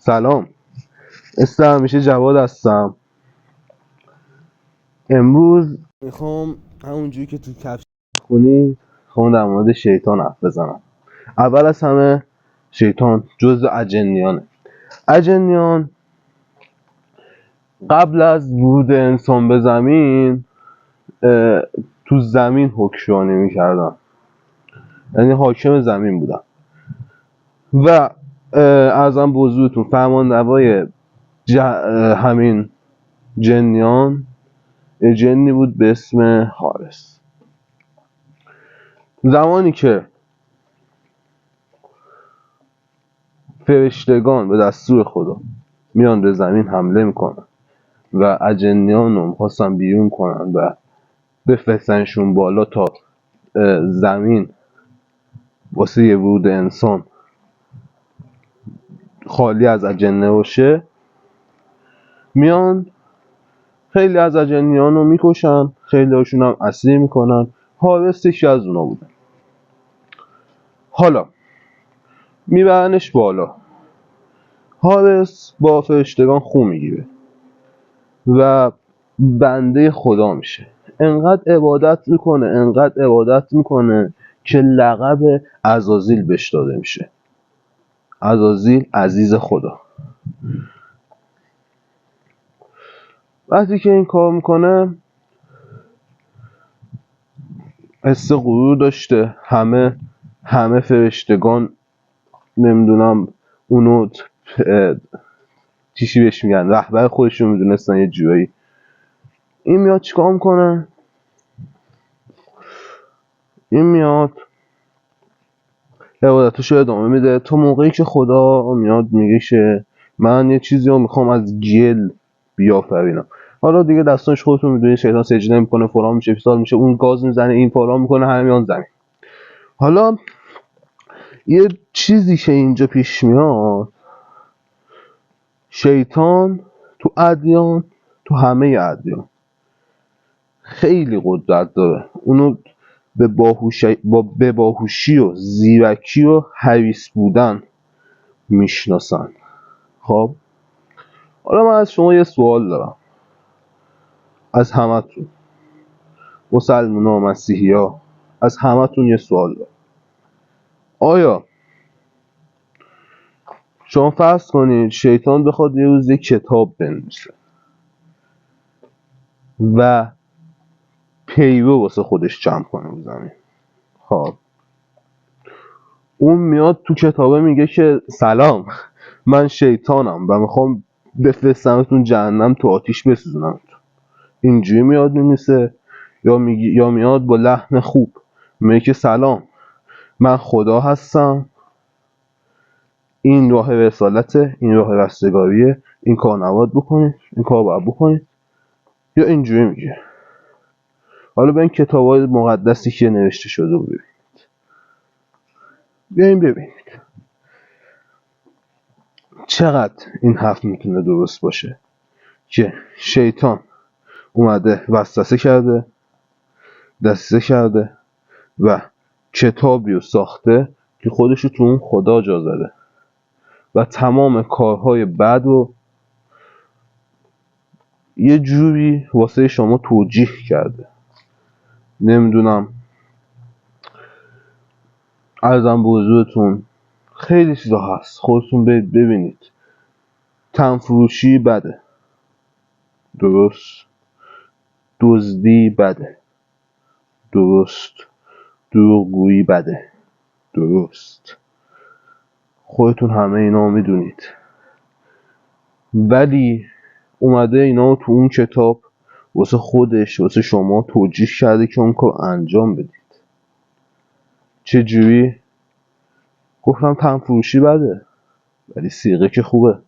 سلام، مثل همیشه جواد هستم. امروز میخوام همونجوری که تو کفش خونی در مورد شیطان حرف بزنم. اول از همه شیطان جزء اجنیانه. اجنیان قبل از ورود انسان به زمین تو زمین حکمرانی میکردن، یعنی حاکم زمین بودن و ارزم به حضورتون فرمانروای همین جنیان جنی بود به اسم حارس. زمانی که فرشتگان به دستور خدا میان به زمین حمله میکنن و اجنیان رو میخواستن بیرون کنن و بفرستنشون بالا تا زمین واسه یه ورود انسان خالی از اجنه باشه، میان خیلی از اجنیان رو میکشن، خیلی هاشون هم اسیر میکنن. حارس یکی از اونا بودن. حالا میبرنش بالا. حارس با فرشتگان خون میگیره و بنده خدا میشه. انقدر عبادت میکنه که لقب عزازیل بهش داده میشه. عزازیل، عزیز خدا. وقتی که این کار میکنه حس غرور داشته. همه فرشتگان نمیدونم اونو چیشی بهش میگن، رهبر خودشون میدونستن یه جورایی. این میاد چیکار میکنه؟ این میاد عبادتشو ادامه میده تا موقعی که خدا میاد میگه که من یه چیزی رو میخوام از گل بیافرینم. حالا دیگه دستانش خودتون میدونید، شیطان سجده میکنه، فلان میشه، فساد میشه، اون گاز میزنه، این فلان میکنه، همه میان زمین. حالا یه چیزی که اینجا پیش میاد، شیطان تو ادیان، تو همه ادیان خیلی قدرت داره. اونو به باهوشی و زیرکی و حریص بودن میشناسن. خب حالا من از شما یه سوال دارم، از همتون مسلمونا، مسیحیا، از همتون یه سوال دارم. آیا شما فرض کنید شیطان بخواد یه روز یک کتاب بنویسه و پیرو واسه خودش جمع کنه رو زمین. خب اون میاد تو کتابه میگه که سلام، من شیطانم و میخوام بفرستمتون جهنم، تو آتیش بسوزونم. اینجوری میاد میمیسه؟ یا میاد با لحن خوب میگه که سلام، من خدا هستم، این راه رسالته، این راه رستگاریه، این کار نباید بکنید، این کار باید بکنید. یا اینجوری میگه؟ حالا به این کتاب‌های مقدسی که نوشته شده ببینید. بیاین ببینید چقدر این حرف میتونه درست باشه که شیطان اومده وسوسه کرده، دسیسه کرده و کتابی رو ساخته که خودشو تو اون خدا جا زده و تمام کارهای بد رو یه جوری واسه شما توجیه کرده. نمیدونم، عرضم به حضورتون خیلی چیزا هست، خودتون برید ببینید. تنفروشی بده، درست. دزدی بده، درست. دروغگویی بده، درست. خودتون همه اینا رو میدونید، ولی اومده اینا رو تو اون کتاب واسه خودش، واسه شما توجیه کرده که اون کار انجام بدید. چجوری؟ گفتم تنفروشی بده ولی سیغه که خوبه.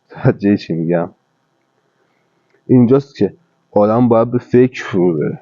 توجه چی میگم؟ اینجاست که آدم باید به فکر فرو بره.